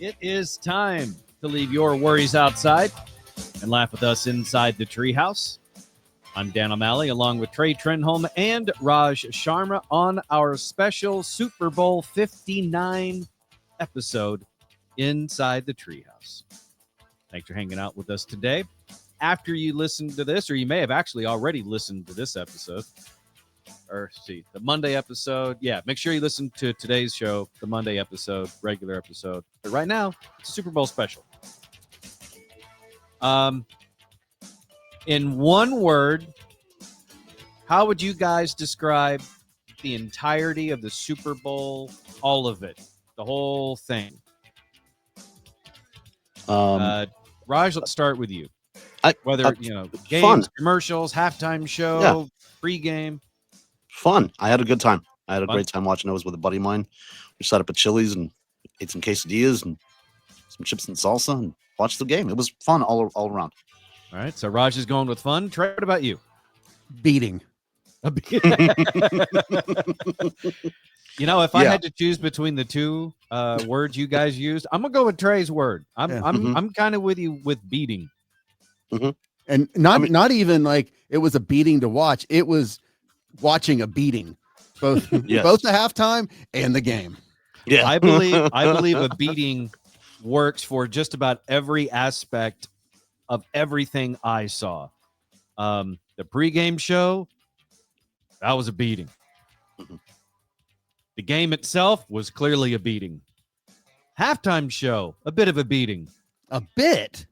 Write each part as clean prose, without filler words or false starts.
It is time to leave your worries outside and laugh with us inside the treehouse. I'm Dan O'Malley, along with Trey Trenholm and Raj Sharma on our special Super Bowl 59 episode inside the treehouse. Thanks for hanging out with us today. After you listen to this, or you may have actually already listened to this episode, or see the Monday episode. Yeah, make sure you listen to today's show, the Monday episode, regular episode. But right now, it's a Super Bowl special. In one word, how would you guys describe the entirety of the Super Bowl, all of it, the whole thing? Raj, let's start with you. Games, fun. Commercials, halftime show, pregame. Fun. I had a good time. I had a great time watching. I was with a buddy of mine. We sat up at Chili's and ate some quesadillas and some chips and salsa and watched the game. It was fun all around. All right. So Raj is going with fun. Trey, what about you? Beating. If I had to choose between the two words you guys used, I'm gonna go with Trey's word. I'm kind of with you with beating. Mm-hmm. And not even like it was a beating to watch. It was watching a beating, both the halftime and the game. Yeah, I believe a beating works for just about every aspect of everything I saw. The pregame show, that was a beating. Mm-hmm. The game itself was clearly a beating. Halftime show, a bit of a beating. A bit.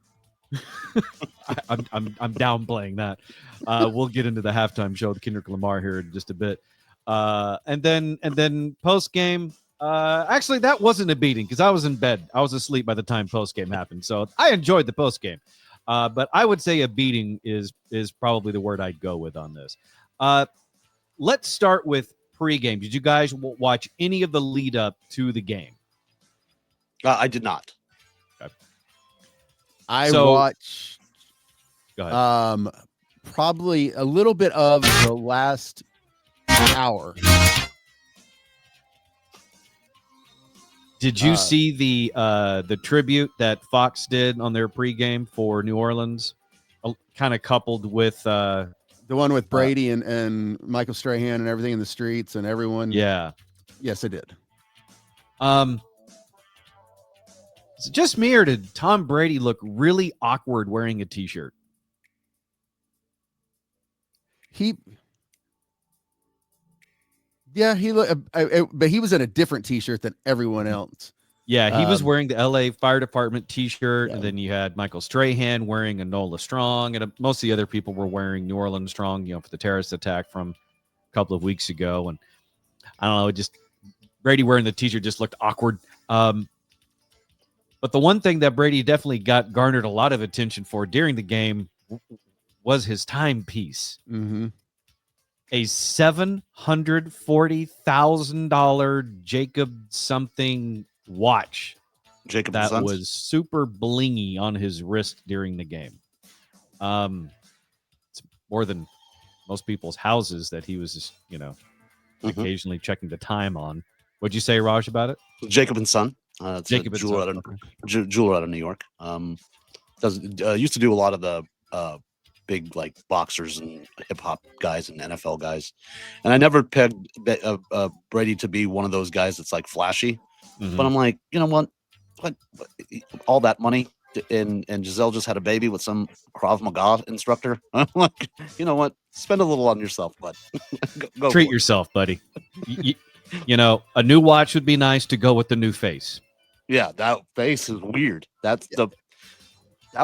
I'm downplaying that. We'll get into the halftime show, the Kendrick Lamar here in just a bit. And then post game. Actually, that wasn't a beating because I was in bed. I was asleep by the time post game happened. So I enjoyed the post game. But I would say a beating is probably the word I'd go with on this. Let's start with pregame. Did you guys watch any of the lead up to the game? I did not. Okay. I watched go ahead. Probably a little bit of the last hour. Did you see the tribute that Fox did on their pregame for New Orleans, kind of coupled with the one with Brady and Michael Strahan and everything in the streets and everyone? Yeah. Yes, I did. Is it just me, or did Tom Brady look really awkward wearing a T-shirt? He looked, but he was in a different T-shirt than everyone else. Yeah, he was wearing the LA Fire Department T-shirt, and then you had Michael Strahan wearing a NOLA Strong, and most of the other people were wearing New Orleans Strong, for the terrorist attack from a couple of weeks ago. And I don't know, just Brady wearing the T-shirt just looked awkward. But the one thing that Brady definitely garnered a lot of attention for during the game was his timepiece. Mm-hmm. A $740,000 Jacob something watch. Jacob that Sons. Was super blingy on his wrist during the game. It's more than most people's houses that he was just, occasionally checking the time on. What'd you say, Raj, about it? Jacob and Son. Jacob and jeweler Son. Jeweler out of New York. Used to do a lot of the big like boxers and hip hop guys and NFL guys, and I never pegged Brady to be one of those guys that's like flashy. Mm-hmm. But I'm like, you know what? All that money, and Giselle just had a baby with some Krav Maga instructor. I'm like, you know what? Spend a little on yourself, bud. go Treat yourself, buddy. A new watch would be nice to go with the new face. Yeah, that face is weird. That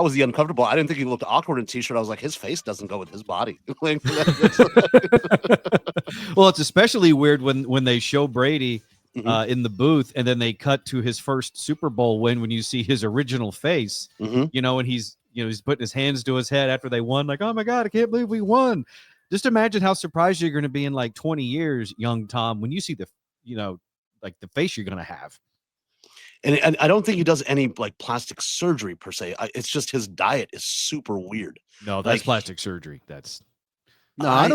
was the uncomfortable. I didn't think he looked awkward in T-shirt. I was like, his face doesn't go with his body. Well, it's especially weird when they show Brady in the booth, and then they cut to his first Super Bowl win when you see his original face. Mm-hmm. And he's putting his hands to his head after they won, like, oh my God, I can't believe we won. Just imagine how surprised you're going to be in like 20 years, young Tom, when you see the face you're going to have. And I don't think he does any like plastic surgery per se. It's just his diet is super weird. No, that's plastic surgery. I'm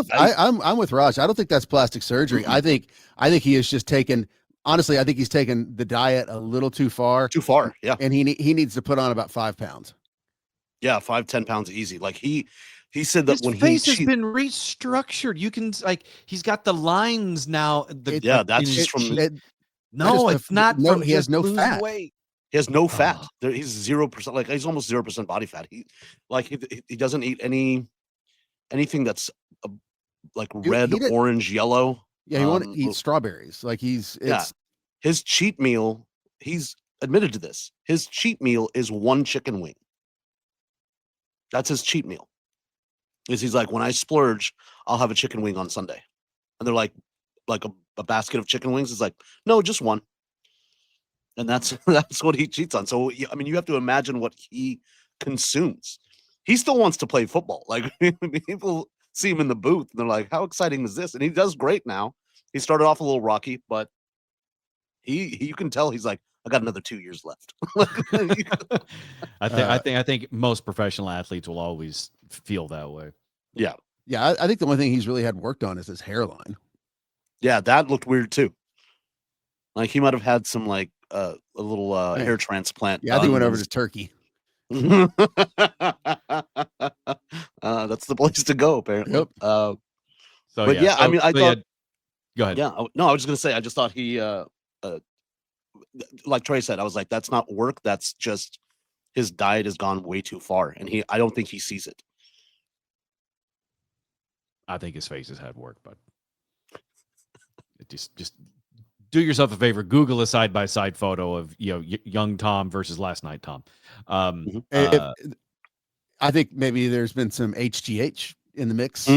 with Raj. I don't think that's plastic surgery. I think he has just taken honestly, I think he's taken the diet a little too far. Too far, yeah. And he needs to put on about 5 pounds. Yeah, 5-10 pounds easy. Like he said that his when face has been restructured. You can he's got the lines now. That's just from it's not. No, he has no fat. Weight. He has no fat. He's 0%. Like he's almost 0% body fat. He doesn't eat anything that's like red, orange, yellow. Yeah, he won't eat strawberries. Like his cheat meal. He's admitted to this. His cheat meal is 1 chicken wing. That's his cheat meal. He's like, when I splurge, I'll have a chicken wing on Sunday. And they're like a basket of chicken wings. It's like, no, just 1. And that's what he cheats on. So, I mean, you have to imagine what he consumes. He still wants to play football. Like, people see him in the booth and they're like, how exciting is this? And he does great now. He started off a little rocky, but you can tell he's like, I got another 2 years left. I think most professional athletes will always feel that way. Yeah. Yeah. I think the only thing he's really had worked on is his hairline. Yeah. That looked weird too. Like he might've had some like a little hair transplant. Yeah. I think he went over to Turkey. That's the place to go apparently. Yep. I mean, I thought, go ahead. Yeah. No, I was going to say, I just thought he, like Trey said, I was like, that's not work. That's just his diet has gone way too far. And I don't think he sees it. I think his face has had work, but just do yourself a favor. Google a side-by-side photo of, young Tom versus last night Tom. I think maybe there's been some HGH in the mix,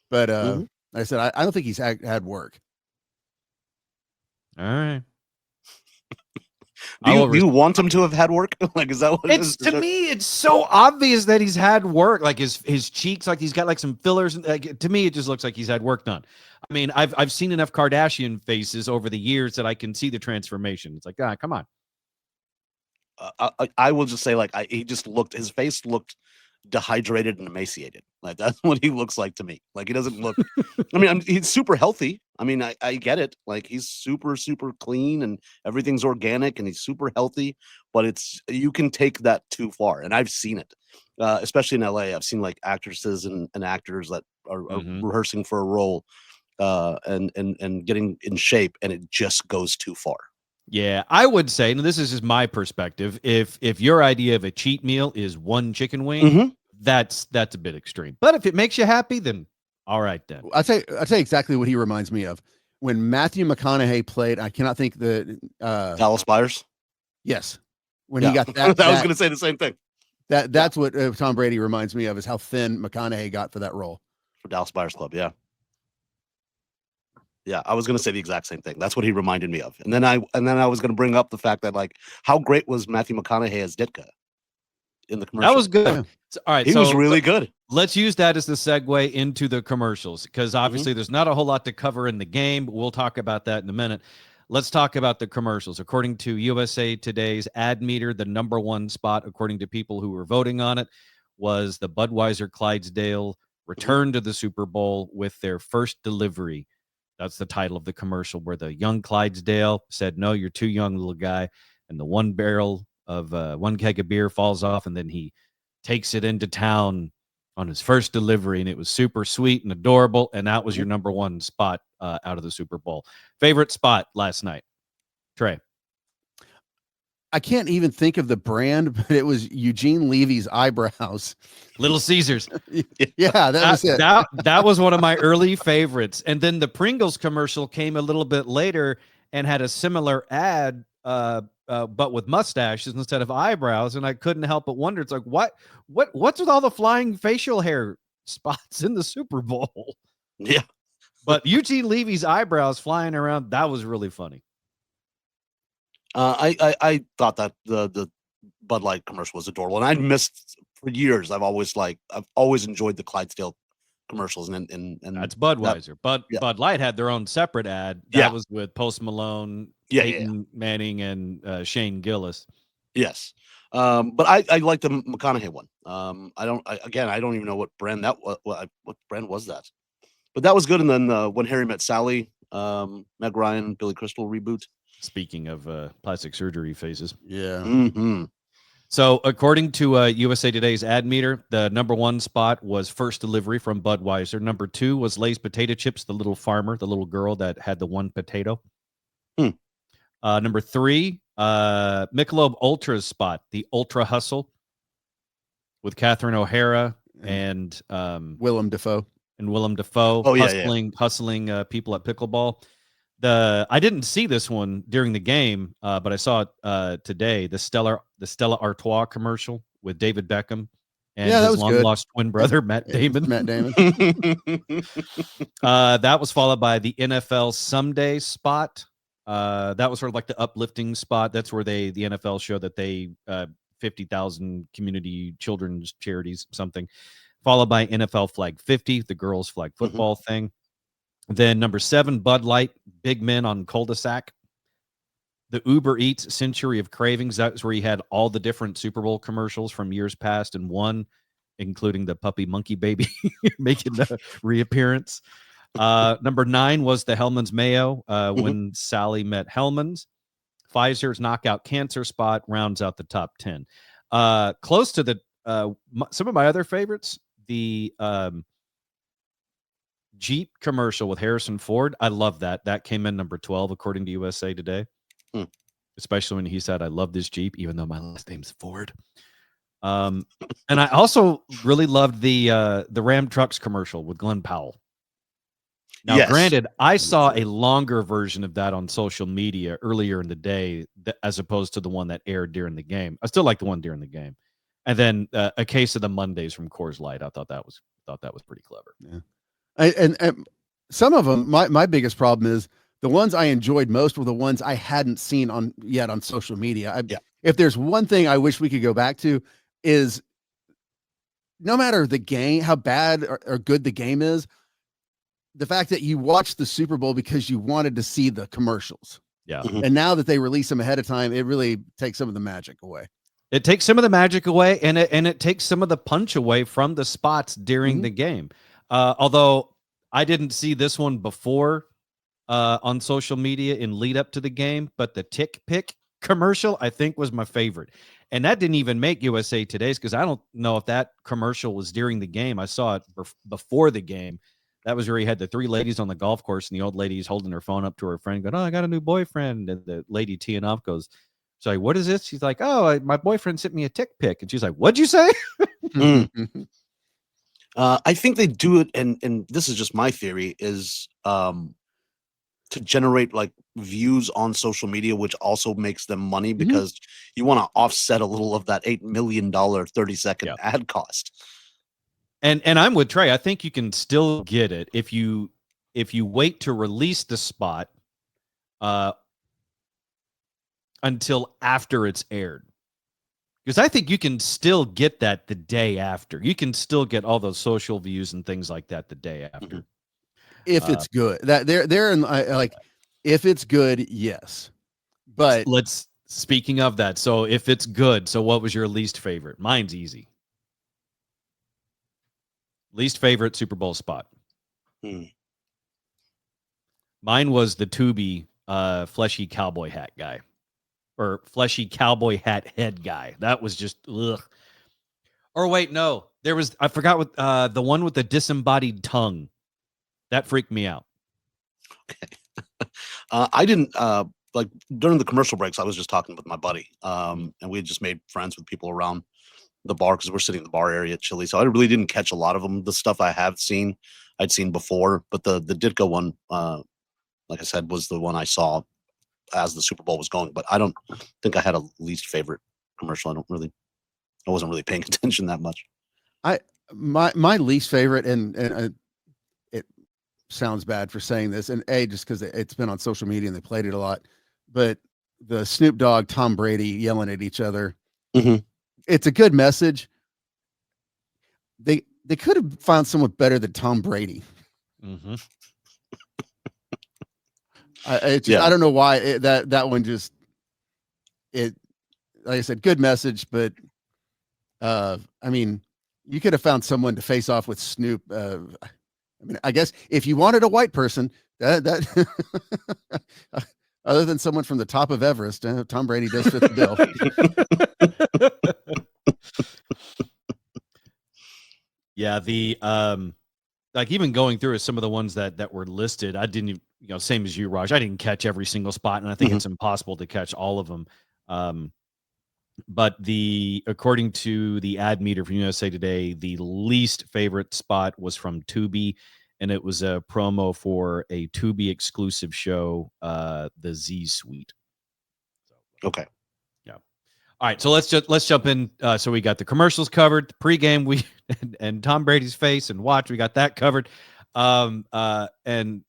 but like I said, I don't think he's had work. All right. Do you want him to have had work? Like, is that what it is? To me, it's so obvious that he's had work. Like his cheeks, like he's got like some fillers. Like, to me, it just looks like he's had work done. I mean, I've seen enough Kardashian faces over the years that I can see the transformation. It's like, come on. I will just say, like, his face looked dehydrated and emaciated. Like that's what he looks like to me. Like he doesn't look. I mean, he's super healthy. I mean, I get it. Like he's super clean and everything's organic and he's super healthy. But you can take that too far, and I've seen it, especially in LA. I've seen like actresses and actors that are rehearsing for a role, and getting in shape, and it just goes too far. Yeah, I would say, and this is just my perspective, if your idea of a cheat meal is 1 chicken wing, that's a bit extreme. But if it makes you happy, then all right then. I'll tell you exactly what he reminds me of. When Matthew McConaughey played, I cannot think the Dallas Buyers. Yes. When he got that. I was going to say the same thing. That's what Tom Brady reminds me of, is how thin McConaughey got for that role. For Dallas Buyers Club, yeah. Yeah, I was going to say the exact same thing. That's what he reminded me of. And then I was going to bring up the fact that, like, how great was Matthew McConaughey as Ditka in the commercial? That was good. Yeah. All right, he was really good. Let's use that as the segue into the commercials, because obviously there's not a whole lot to cover in the game, but we'll talk about that in a minute. Let's talk about the commercials. According to USA Today's ad meter, the number 1 spot, according to people who were voting on it, was the Budweiser Clydesdale return to the Super Bowl with their first delivery. That's the title of the commercial, where the young Clydesdale said, "No, you're too young, little guy." And the 1 barrel of 1 keg of beer falls off, and then he takes it into town on his first delivery. And it was super sweet and adorable. And that was your number 1 spot out of the Super Bowl. Favorite spot last night, Trey? I can't even think of the brand, but it was Eugene Levy's eyebrows. Little Caesars. Yeah, that was it. That was one of my early favorites. And then the Pringles commercial came a little bit later and had a similar ad, but with mustaches instead of eyebrows. And I couldn't help but wonder, it's like, what's with all the flying facial hair spots in the Super Bowl? Yeah. But Eugene Levy's eyebrows flying around, that was really funny. I thought that the Bud Light commercial was adorable, and I'd missed for years. I've always enjoyed the Clydesdale commercials, and that's Budweiser. Bud Light had their own separate ad that was with Post Malone, Peyton Manning, and Shane Gillis. Yes, but I like the McConaughey one. I don't even know what brand what brand was that, but that was good. And then When Harry Met Sally, Meg Ryan, Billy Crystal reboot. Speaking of plastic surgery phases. Yeah. Mm-hmm. So according to USA Today's ad meter, the number 1 spot was First Delivery from Budweiser. Number 2 was Lay's Potato Chips, the little farmer, the little girl that had the one potato. Number 3, Michelob Ultra's spot, the Ultra Hustle with Catherine O'Hara and Willem Dafoe. Hustling people at pickleball. I didn't see this one during the game, but I saw it today. The Stella Artois commercial with David Beckham and his long lost twin brother Matt Damon. That was followed by the NFL Someday spot. That was sort of like the uplifting spot. That's where the NFL show that they 50,000 community children's charities something. Followed by NFL Flag 50, the girls flag football thing. Then number 7, Bud Light, Big Men on Cul-de-sac. The Uber Eats Century of Cravings. That's where he had all the different Super Bowl commercials from years past, and one, including the puppy monkey baby making a reappearance. Number 9 was the Hellman's Mayo, when Sally met Hellman's. Pfizer's Knockout Cancer spot rounds out the top 10. Close to the some of my other favorites, the Jeep commercial with Harrison Ford. I love that. That came in number 12 according to USA Today. Especially when he said, "I love this Jeep, even though my last name's Ford." And I also really loved the Ram Trucks commercial with Glenn Powell. Now, granted, I saw a longer version of that on social media earlier in the day, as opposed to the one that aired during the game. I still like the one during the game. And then a case of the Mondays from Coors Light. I thought that was pretty clever. Yeah. And some of them, my biggest problem is the ones I enjoyed most were the ones I hadn't seen on social media. If there's one thing I wish we could go back to, is no matter the game, how bad or good the game is, the fact that you watched the Super Bowl because you wanted to see the commercials. Yeah. And now that they release them ahead of time, it really takes some of the magic away. It takes some of the magic away, and it takes some of the punch away from the spots during the game. Although I didn't see this one before on social media in lead up to the game, but the Tick Pick commercial I think was my favorite. And that didn't even make USA Today's because I don't know if that commercial was during the game. I saw it before the game. That was where he had the 3 ladies on the golf course, and the old lady's holding her phone up to her friend, going, "Oh, I got a new boyfriend." And the lady teeing off goes, "So what is this?" She's like, "Oh, my boyfriend sent me a tick pic." And she's like, "What'd you say?" I think they do it, and this is just my theory, is to generate like views on social media, which also makes them money because you want to offset a little of that $8 million 30-second ad cost. And I'm with Trey. I think you can still get it if you wait to release the spot until after it's aired. Because I think you can still get that the day after. You can still get all those social views and things like that the day after. If it's good. That they're in, like, if it's good, yes. But speaking of that, so if it's good, so what was your least favorite? Mine's easy. Least favorite Super Bowl spot. Mine was the Tubi fleshy cowboy hat guy. Or fleshy cowboy hat head guy. That was just ugh. Or wait, no. There was, I forgot what the one with the disembodied tongue. That freaked me out. Okay. I didn't like during the commercial breaks, I was just talking with my buddy. And we had just made friends with people around the bar because we're sitting in the bar area at Chili. So I really didn't catch a lot of them. The stuff I'd seen before, but the Ditka one, like I said, was the one I saw as the Super Bowl was going, but I don't think I had a least favorite commercial. I wasn't really paying attention that much. My least favorite, and it sounds bad for saying this, and just because it's been on social media and they played it a lot, but the Snoop Dogg, Tom Brady yelling at each other. It's a good message. They could have found someone better than Tom Brady. I don't know why that one just, like I said, good message, but I mean, you could have found someone to face off with Snoop. I mean, I guess if you wanted a white person, That other than someone from the top of Everest, Tom Brady does fit the bill. Yeah, the like even going through some of the ones that were listed, I didn't, same as you, Raj. I didn't catch every single spot, and I think it's impossible to catch all of them. But according to the ad meter from USA Today, the least favorite spot was from Tubi, and it was a promo for a Tubi exclusive show, the Z Suite. Okay. Yeah. All right, so let's jump in. So we got the commercials covered, the pregame, and Tom Brady's face and watch. We got that covered. And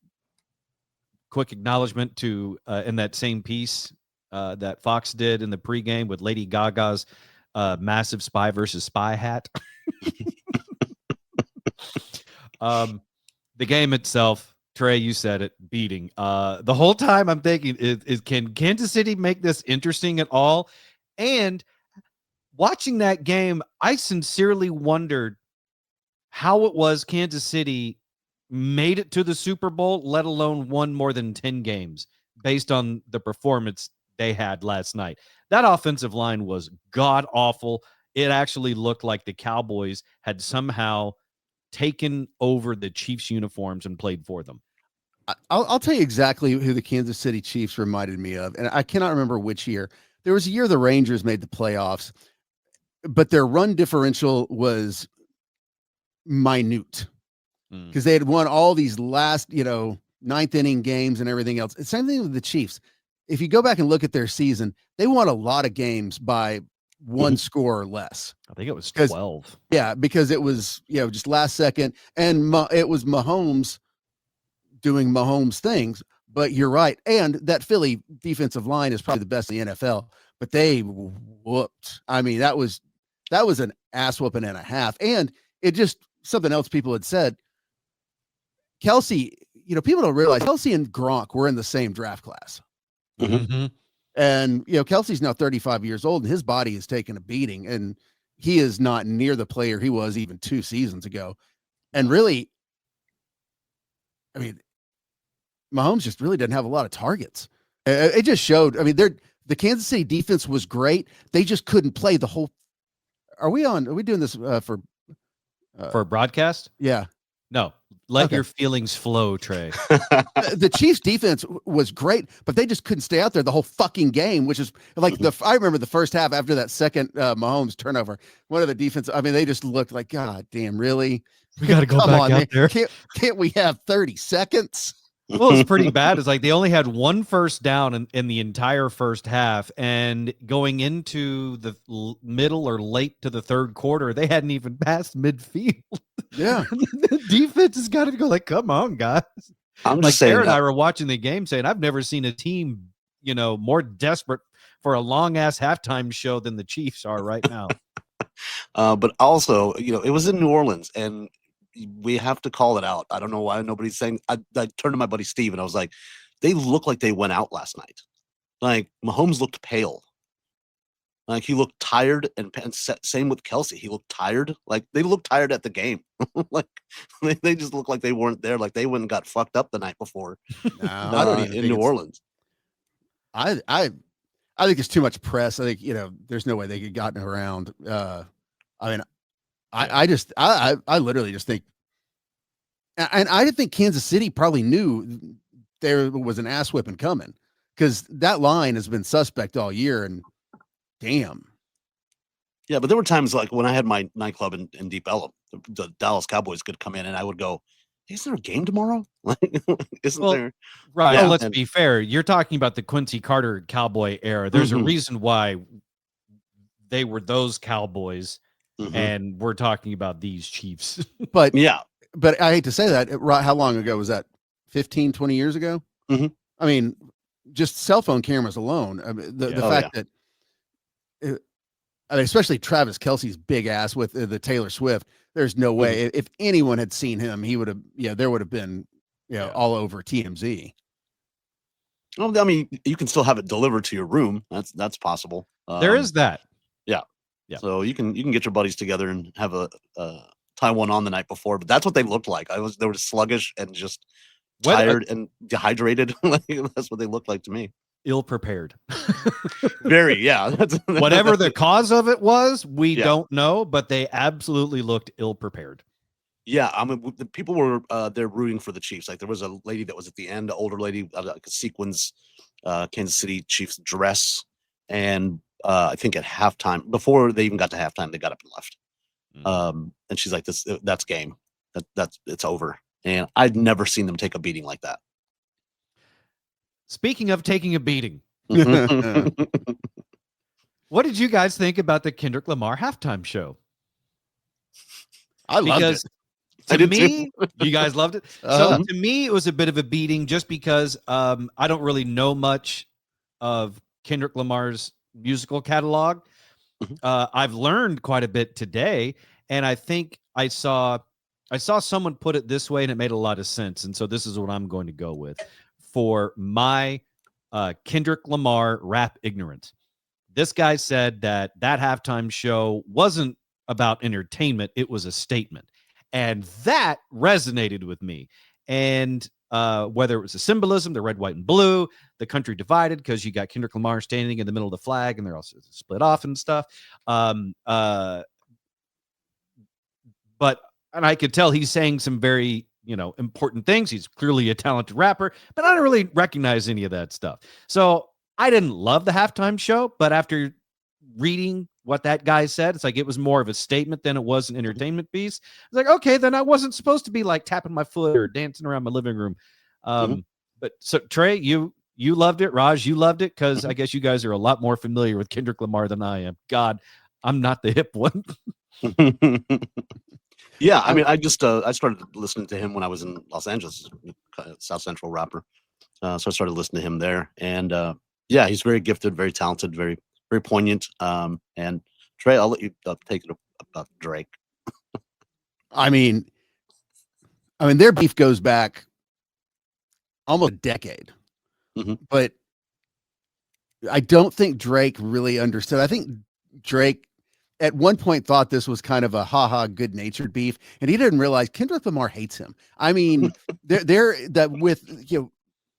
quick acknowledgement to in that same piece that Fox did in the pregame with Lady Gaga's massive spy versus spy hat. The game itself, Trey, you said it, beating. The whole time I'm thinking, can Kansas City make this interesting at all? And watching that game, I sincerely wondered how it was Kansas City made it to the Super Bowl, let alone won more than 10 games based on the performance they had last night. That offensive line was god-awful. It actually looked like the Cowboys had somehow taken over the Chiefs uniforms and played for them. I'll tell you exactly who the Kansas City Chiefs reminded me of, and I cannot remember which year. There was a year the Rangers made the playoffs, but their run differential was minute because they had won all these last, ninth inning games and everything else. It's same thing with the Chiefs. If you go back and look at their season, they won a lot of games by one score or less. I think it was 12. Yeah, because it was, just last second, and it was Mahomes doing Mahomes things. But you're right. And that Philly defensive line is probably the best in the NFL, but they whooped. I mean, that was an ass whooping and a half. And it just something else people had said. Kelsey, people don't realize Kelsey and Gronk were in the same draft class. Mm-hmm. And, Kelsey's now 35 years old and his body is taking a beating, and he is not near the player he was even 2 seasons ago. And really, I mean, Mahomes just really didn't have a lot of targets. It just showed. I mean, the Kansas City defense was great. They just couldn't play the whole. Are we doing this for a broadcast? Yeah. No, let your feelings flow, Trey. The Chiefs defense was great, but they just couldn't stay out there the whole fucking game, which is like I remember the first half after that second Mahomes turnover, one of the defense, I mean, they just looked like, God damn, really? We got to go back out there. Can't we have 30 seconds? Well, it's pretty bad. It's like they only had one first down in the entire first half, and going into the middle or late to the third quarter, they hadn't even passed midfield. Yeah. The defense has got to go like, come on, guys. I'm like just saying. Sarah and I were watching the game saying, I've never seen a team, more desperate for a long ass halftime show than the Chiefs are right now. But also, it was in New Orleans, and we have to call it out. I don't know why nobody's saying. I turned to my buddy Steve and I was like, they look like they went out last night. Like Mahomes looked pale. Like he looked tired, and same with Kelsey. He looked tired. Like they looked tired at the game. Like they just looked like they weren't there. Like they went and got fucked up the night before. No, I don't even in New Orleans. I think it's too much press. I think there's no way they could gotten around. I literally just think, and I think Kansas City probably knew there was an ass whipping coming because that line has been suspect all year. And damn. Yeah, but there were times like when I had my nightclub in Deep Ellum, the Dallas Cowboys could come in and I would go, is there a game tomorrow? Like, isn't there? Right. Yeah, well, let's be fair. You're talking about the Quincy Carter Cowboy era. There's a reason why they were those Cowboys. And we're talking about these Chiefs. But I hate to say that. How long ago was that? 15, 20 years ago? Mm-hmm. I mean, just cell phone cameras alone. I mean, the fact that, especially Travis Kelce's big ass with the Taylor Swift, there's no way. If anyone had seen him, he would have, there would have been, all over TMZ. Well, I mean, you can still have it delivered to your room. That's possible. There is that. Yeah. So you can get your buddies together and have a tie one on the night before, but that's what they looked like. They were sluggish and just tired and dehydrated. Like, that's what they look like to me. Ill prepared. Very, yeah. Whatever the cause of it was, we Yeah. don't know, but they absolutely looked ill prepared. Yeah, I mean, the people were they're rooting for the Chiefs. Like there was a lady that was at the end, an older lady, like a sequins Kansas City Chiefs dress, and I think at halftime, before they even got to halftime, they got up and left. And she's like, that's game. That's it's over. And I'd never seen them take a beating like that. Speaking of taking a beating, Mhm. what did you guys think about the Kendrick Lamar halftime show? I loved Because it. I to did me, you guys loved it. Uh-huh. So to me, it was a bit of a beating just because I don't really know much of Kendrick Lamar's musical catalog. Mhm. I've learned quite a bit today, and I think I saw someone put it this way, and it made a lot of sense. And so this is what I'm going to go with for my Kendrick Lamar rap ignorance. This guy said that halftime show wasn't about entertainment; it was a statement. And that resonated with me. And whether it was a symbolism, the red, white, and blue, the country divided because you got Kendrick Lamar standing in the middle of the flag and they're all split off and stuff. But I could tell he's saying some very, important things. He's clearly a talented rapper, but I don't really recognize any of that stuff. So I didn't love the halftime show, but after reading what that guy said, it's like it was more of a statement than it was an entertainment piece. It's like, okay, then I wasn't supposed to be like tapping my foot or dancing around my living room. But so Trey, you loved it. Raj, you loved it because I guess you guys are a lot more familiar with Kendrick Lamar than I am. God, I'm not the hip one. Yeah, I mean, I just I started listening to him when I was in Los Angeles, South Central rapper. So I started listening to him there, and yeah, he's very gifted, very talented, very very poignant. And Trey, I'll let you take it about Drake. I mean, their beef goes back almost a decade, but I don't think Drake really understood. I think Drake at one point thought this was kind of a haha good-natured beef, and he didn't realize Kendrick Lamar hates him. I mean, they're that with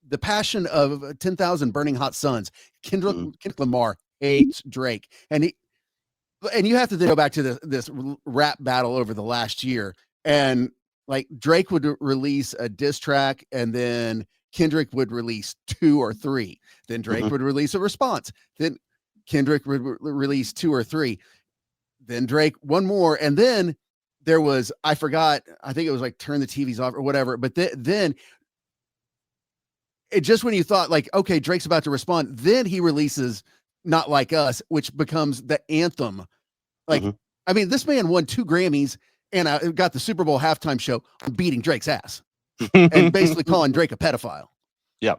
the passion of 10,000 Burning Hot Suns. Kendrick Lamar hates Drake, and you have to then go back to this rap battle over the last year, and like Drake would release a diss track, and then Kendrick would release 2 or 3. Then Drake would release a response. Then Kendrick would release 2 or 3. Then Drake one more, and then there was, I forgot, I think it was like Turn the TVs Off or whatever. But then it just when you thought like, okay, Drake's about to respond, then he releases Not Like Us, which becomes the anthem. Like, I mean, this man won 2 Grammys and got the Super Bowl halftime show on beating Drake's ass and basically calling Drake a pedophile. Yeah.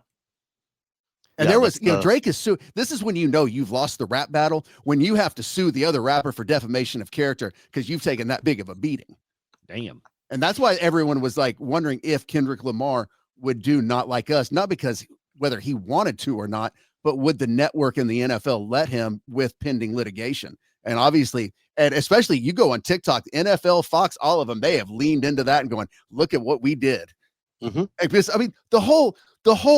And there was, Drake is this is when you've lost the rap battle, when you have to sue the other rapper for defamation of character because you've taken that big of a beating. Damn. And that's why everyone was like wondering if Kendrick Lamar would do Not Like Us, not because whether he wanted to or not, but would the network and the NFL let him with pending litigation? And obviously, and especially you go on TikTok, NFL, Fox, all of them, they have leaned into that and going, look at what we did. Because, I mean, the whole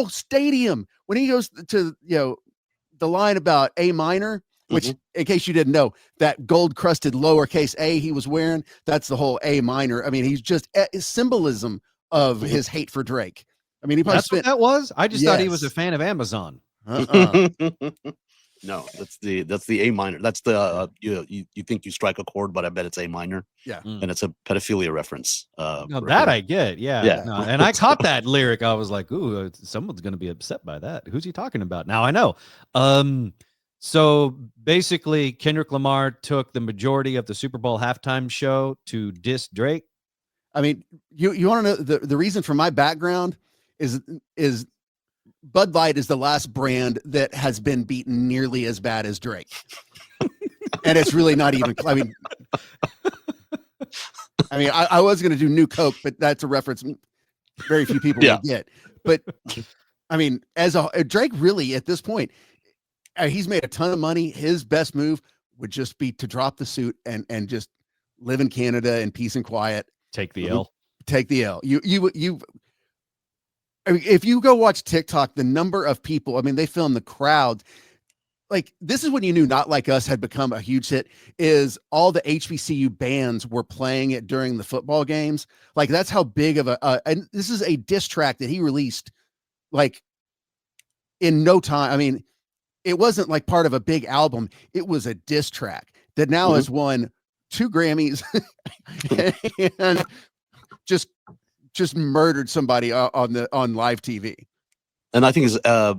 stadium, when he goes to, the line about A minor, which in case you didn't know, that gold crusted lowercase a he was wearing, that's the whole A minor. I mean, he's just symbolism of his hate for Drake. I mean, he probably what that was. I just thought he was a fan of Amazon. No, that's the A minor. That's the you think you strike a chord, but I bet it's A minor. Yeah, and it's a pedophilia reference. That I get. Yeah. No, and I caught that lyric. I was like, ooh, someone's going to be upset by that. Who's he talking about? Now I know. So basically, Kendrick Lamar took the majority of the Super Bowl halftime show to diss Drake. I mean, you want to know the reason for my background is Bud Light is the last brand that has been beaten nearly as bad as Drake. And it's really not even, I mean, I was going to do New Coke, but that's a reference very few people will get. But I mean, Drake really at this point, he's made a ton of money. His best move would just be to drop the suit and just live in Canada in peace and quiet. Take the L. Take the L. You I mean, if you go watch TikTok, the number of people, I mean, they film the crowd. Like, this is when you knew Not Like Us had become a huge hit, is all the HBCU bands were playing it during the football games. Like, that's how big of and this is a diss track that he released like in no time. I mean, it wasn't like part of a big album. It was a diss track that now has won 2 Grammys and just murdered somebody on live TV. And I think I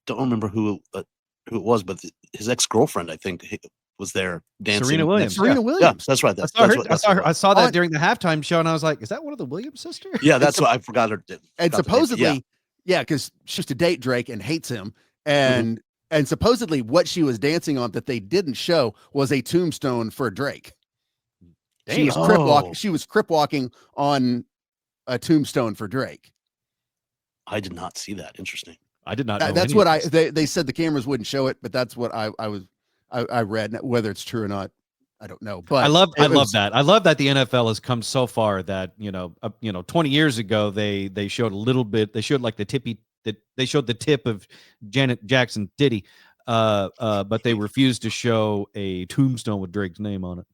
don't remember who it was, but his ex-girlfriend, I think, was there dancing. Serena Williams. Serena Williams. Yeah, that's right. I saw that during the halftime show, and I was like, "Is that one of the Williams sisters?" Yeah, that's what I forgot her. And supposedly, because she used to date Drake and hates him, and supposedly what she was dancing on that they didn't show was a tombstone for Drake. She was crip walking on a tombstone for Drake. I did not see that. Interesting. I did not know. That's what they said the cameras wouldn't show it, but that's what I read. Whether it's true or not, I don't know. But I love that. I love that the NFL has come so far that 20 years ago they showed a little bit. They showed like they showed the tip of Janet Jackson Diddy, but they refused to show a tombstone with Drake's name on it.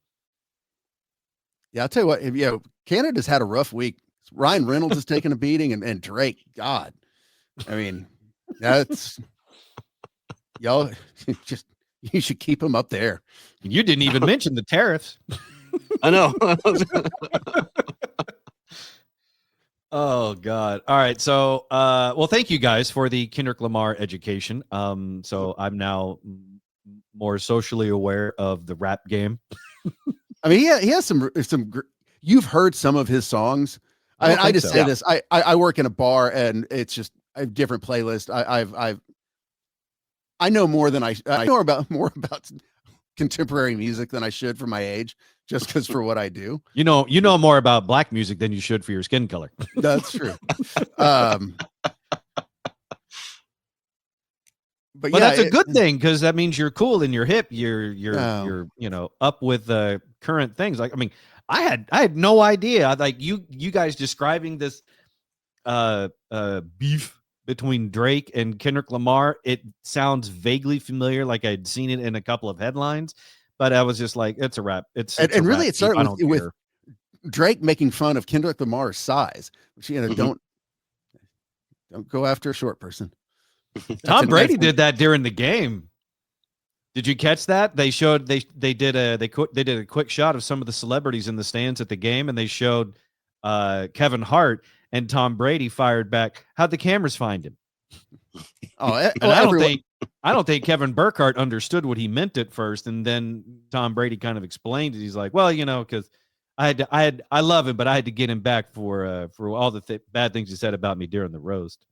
Yeah, I'll tell you what. Canada's had a rough week. Ryan Reynolds is taking a beating, and Drake. God, I mean, that's y'all. You should keep him up there. You didn't even mention the tariffs. I know. Oh God. All right. So, well, thank you guys for the Kendrick Lamar education. So I'm now more socially aware of the rap game. I mean, he has some. You've heard some of his songs. I just say this. I work in a bar, and it's just a different playlist. I know more than I know more about contemporary music than I should for my age, just because for what I do. You know more about black music than you should for your skin color. That's true. But yeah, that's a good thing, because that means you're cool and you're hip. You're up with current things. Like, I mean, I had no idea. Like you guys describing this beef between Drake and Kendrick Lamar, it sounds vaguely familiar, like I'd seen it in a couple of headlines, but I was just like, it's a rap. It started with Drake making fun of Kendrick Lamar's size, which, don't go after a short person. Tom Brady did that during the game. Did you catch that? They showed they did a quick shot of some of the celebrities in the stands at the game, and they showed Kevin Hart, and Tom Brady fired back, "How'd the cameras find him?" I don't think Kevin Burkhardt understood what he meant at first, and then Tom Brady kind of explained it. He's like, "Well, because I love him, but I had to get him back for all the bad things he said about me during the roast."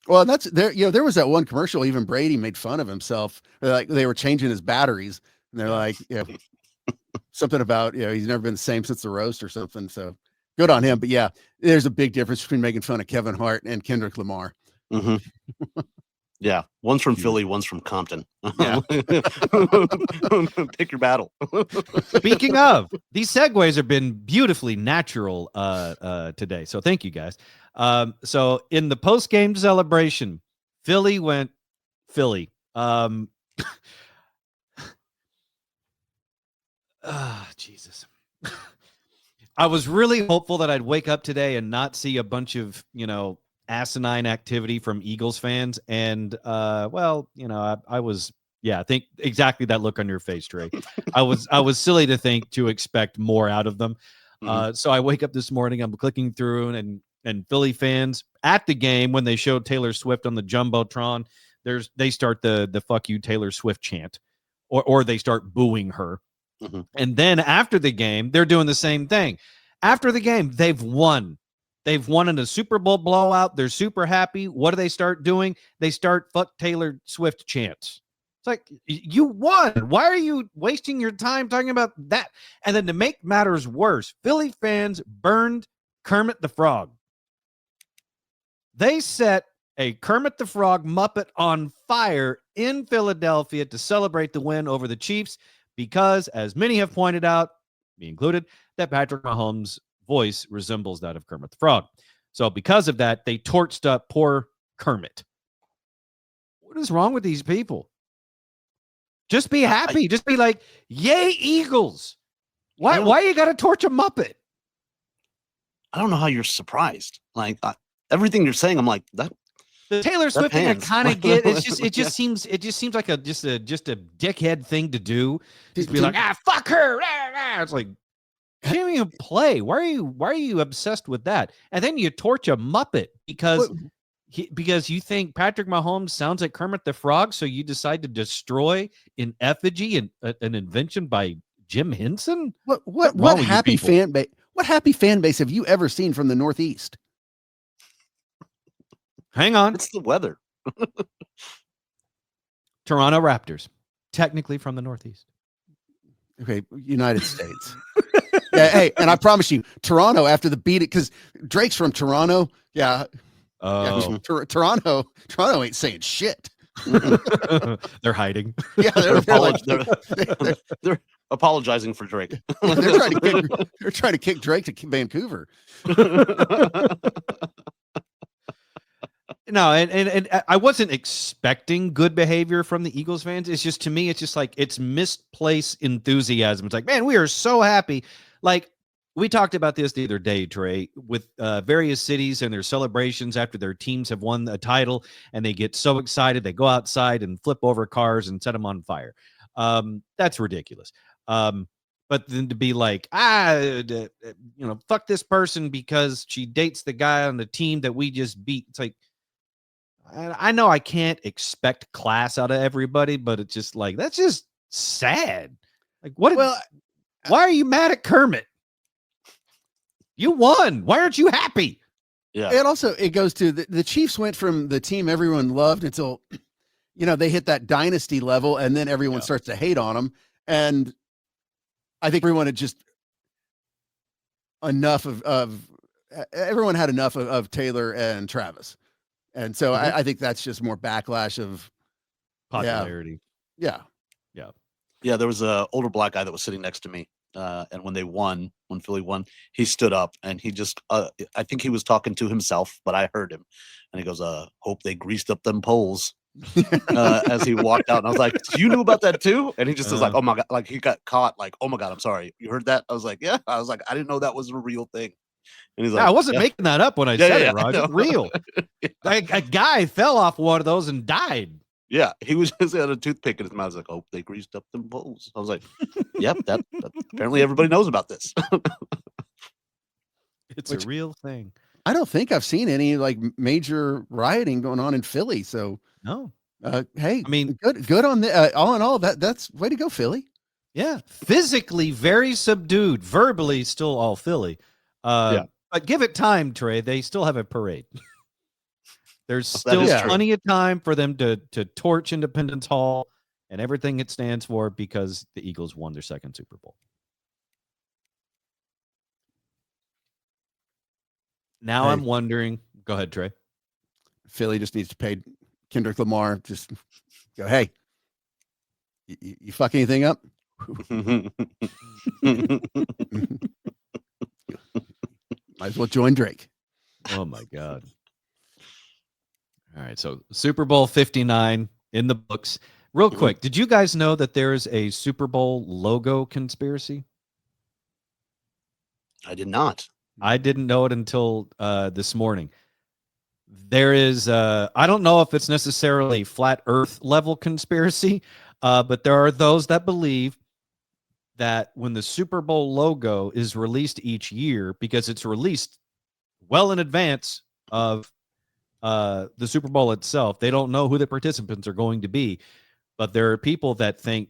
Well, that's there. There was that one commercial. Even Brady made fun of himself. Like, they were changing his batteries, and they're like, something about he's never been the same since the roast or something. So good on him. But yeah, there's a big difference between making fun of Kevin Hart and Kendrick Lamar. Mm-hmm. Yeah, one's from Philly, one's from Compton. Yeah. Pick your battle. Speaking of, these segues have been beautifully natural today. So thank you, guys. So in the post-game celebration, Philly went Philly. Jesus. I was really hopeful that I'd wake up today and not see a bunch of, asinine activity from Eagles fans. And, I was, I think exactly that look on your face, Trey. I was silly to expect more out of them. So I wake up this morning, I'm clicking through, and Philly fans at the game, when they showed Taylor Swift on the Jumbotron, they start the "fuck you Taylor Swift" chant, or they start booing her. Mm-hmm. And then after the game, they're doing the same thing. After the game, they've won. They've won in a Super Bowl blowout. They're super happy. What do they start doing? They start "fuck Taylor Swift" chants. It's like, you won. Why are you wasting your time talking about that? And then, to make matters worse, Philly fans burned Kermit the Frog. They set a Kermit the Frog Muppet on fire in Philadelphia to celebrate the win over the Chiefs, because, as many have pointed out, me included, that Patrick Mahomes' voice resembles that of Kermit the Frog. So because of that, they torched up poor Kermit. What is wrong with these people? Just be happy. Just be like, yay, Eagles. Why you got to torch a Muppet? I don't know how you're surprised. Like everything you're saying, I'm like that. The Taylor Swift thing I kind of get. It just seems like just a dickhead thing to do. Just be like, fuck her. It's like, can't even play. Why are you obsessed with that? And then you torch a Muppet because you think Patrick Mahomes sounds like Kermit the Frog, so you decide to destroy in effigy an invention by Jim Henson? What happy fan base? What happy fan base have you ever seen from the Northeast? Hang on. It's the weather. Toronto Raptors, technically from the Northeast. Okay, United States. Yeah, hey, and I promise you, Toronto after the beat it, because Drake's from Toronto. Yeah. Oh. Yeah, Toronto ain't saying shit. They're hiding. Yeah, they're apologizing for Drake. they're trying to kick Drake to Vancouver. No, and I wasn't expecting good behavior from the Eagles fans. It's just, to me, it's just like, it's misplaced enthusiasm. It's like, man, we are so happy. Like, we talked about this the other day, Trey, with various cities and their celebrations after their teams have won a title, and they get so excited, they go outside and flip over cars and set them on fire. That's ridiculous. But then to be like, fuck this person because she dates the guy on the team that we just beat. It's like, I know I can't expect class out of everybody, but it's just like, that's just sad. Like, why are you mad at Kermit? You won. Why aren't you happy? Yeah. And also it goes to the Chiefs went from the team everyone loved until, they hit that dynasty level, and then everyone starts to hate on them. And I think everyone had just enough everyone had enough of Taylor and Travis. And so I think that's just more backlash of popularity. Yeah. There was an older black guy that was sitting next to me. And when Philly won, he stood up and he just, I think he was talking to himself, but I heard him. And he goes, hope they greased up them poles as he walked out. And I was like, you knew about that too? And he just was like, oh my God, like he got caught. Like, oh my God, I'm sorry. You heard that? I was like, yeah. I was like, I didn't know that was a real thing. And he's like, I wasn't making that up when I said it, Raj. It's real. Like a guy fell off one of those and died. Yeah, he was just had a toothpick in his mouth. He's like, "Oh, they greased up them poles." I was like, "Yep, that apparently everybody knows about this." It's a real thing. I don't think I've seen any like major rioting going on in Philly. So no. Hey, I mean, good on the all in all. That's way to go, Philly. Yeah, physically very subdued, verbally still all Philly. But give it time, Trey. They still have a parade. There's still plenty of time for them to torch Independence Hall and everything it stands for, because the Eagles won their second Super Bowl. Now I'm wondering. Go ahead, Trey. Philly just needs to pay Kendrick Lamar. Just go, hey, you fuck anything up? Might as well join Drake. Oh my God. All right, so Super Bowl 59 in the books. Real quick, did you guys know that there is a Super Bowl logo conspiracy? I did not. I didn't know it until this morning. There is, I don't know if it's necessarily flat Earth level conspiracy, but there are those that believe that when the Super Bowl logo is released each year, because it's released well in advance of the Super Bowl itself, they don't know who the participants are going to be. But there are people that think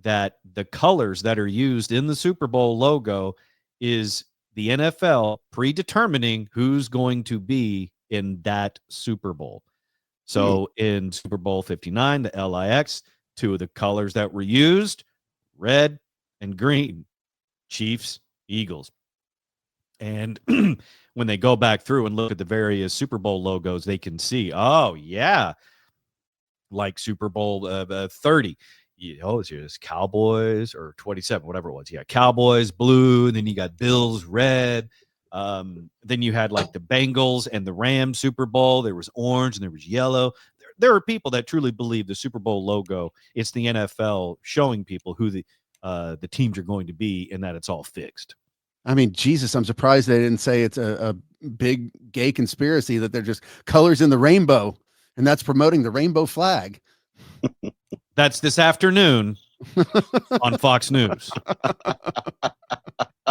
that the colors that are used in the Super Bowl logo is the NFL predetermining who's going to be in that Super Bowl. So in Super Bowl 59, the LIX, two of the colors that were used, red and green, Chiefs, Eagles. And when they go back through and look at the various Super Bowl logos, they can see, oh, yeah, like Super Bowl 30. It's just Cowboys, or 27, whatever it was. Yeah, Cowboys, blue, and then you got Bills, red. Then you had like the Bengals and the Rams Super Bowl. There was orange and there was yellow. There are people that truly believe the Super Bowl logo, it's the NFL showing people who the teams are going to be and that it's all fixed. I mean, Jesus, I'm surprised they didn't say it's a big gay conspiracy, that they're just colors in the rainbow, and that's promoting the rainbow flag. That's this afternoon on Fox News.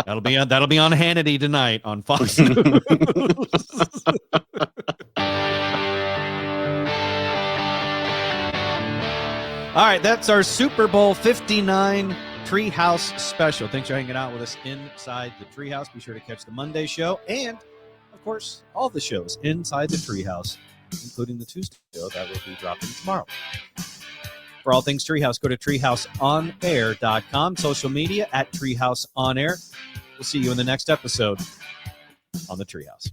That'll be on Hannity tonight on Fox News. All right, that's our Super Bowl 59 Treehouse special. Thanks for hanging out with us inside the Treehouse. Be sure to catch the Monday show and, of course, all the shows inside the Treehouse, including the Tuesday show that will be dropping tomorrow. For all things Treehouse, go to treehouseonair.com. Social media at Treehouse On Air. We'll see you in the next episode on the Treehouse.